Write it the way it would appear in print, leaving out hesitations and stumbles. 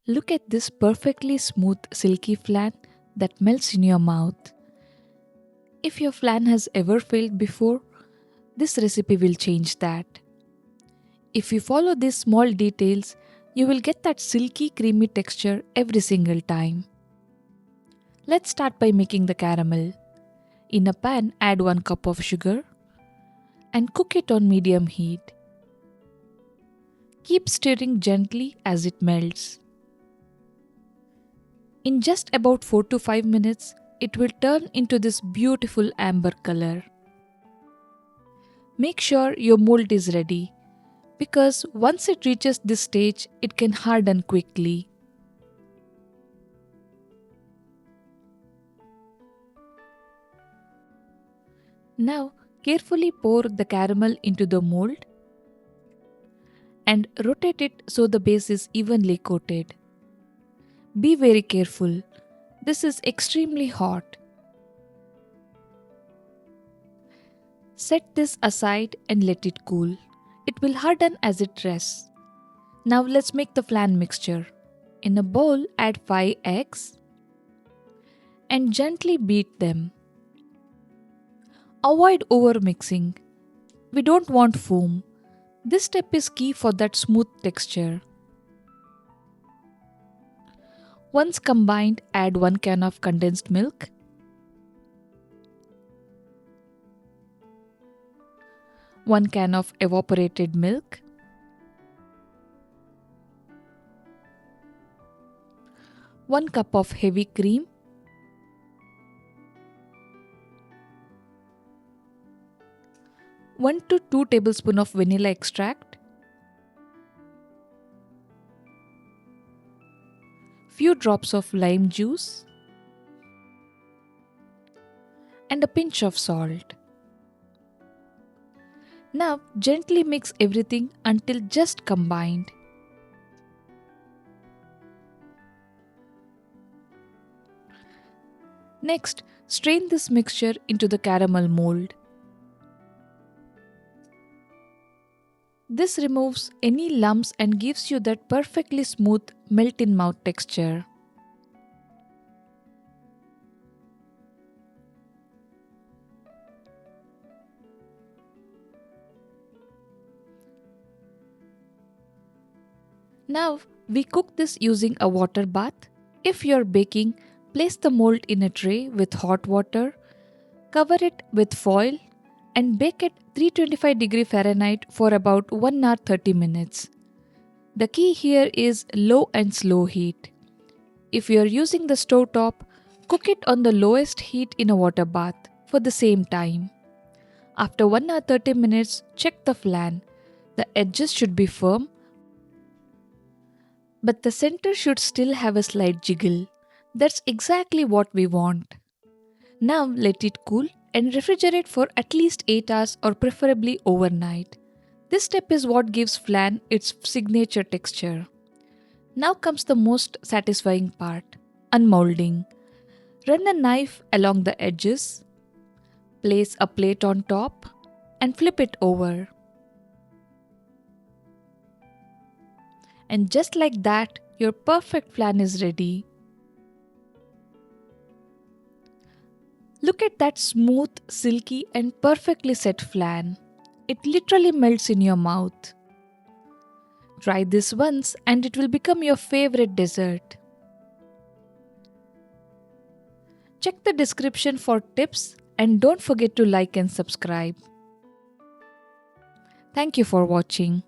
Look at this perfectly smooth silky flan that melts in your mouth. If your flan has ever failed before, this recipe will change that. If you follow these small details, you will get that silky creamy texture every single time. Let's start by making the caramel. In a pan, add 1 cup of sugar and cook it on medium heat. Keep stirring gently as it melts. In just about 4 to 5 minutes, it will turn into this beautiful amber color. Make sure your mold is ready because once it reaches this stage, it can harden quickly. Now, carefully pour the caramel into the mold and rotate it so the base is evenly coated. Be very careful. This is extremely hot. Set this aside and let it cool. It will harden as it rests. Now let's make the flan mixture. In a bowl, add 5 eggs and gently beat them. Avoid over mixing. We don't want foam. This step is key for that smooth texture. Once combined, add 1 can of condensed milk, 1 can of evaporated milk, 1 cup of heavy cream, 1 to 2 tablespoons of vanilla extract, few drops of lime juice, and a pinch of salt. Now gently mix everything until just combined. Next, strain this mixture into the caramel mold. This removes any lumps and gives you that perfectly smooth melt-in-mouth texture. Now, we cook this using a water bath. If you're baking, place the mold in a tray with hot water, cover it with foil, and bake at 325 Fahrenheit for about 1 hour 30 minutes. The key here is low and slow heat. If you are using the stovetop, cook it on the lowest heat in a water bath for the same time. After 1 hour 30 minutes, check the flan. The edges should be firm, but the center should still have a slight jiggle. That's exactly what we want. Now let it cool and refrigerate for at least 8 hours or preferably overnight. This step is what gives flan its signature texture. Now comes the most satisfying part, unmolding. Run a knife along the edges, place a plate on top, and flip it over. And just like that, your perfect flan is ready. Look at that smooth, silky, and perfectly set flan. It literally melts in your mouth. Try this once and it will become your favorite dessert. Check the description for tips and don't forget to like and subscribe. Thank you for watching.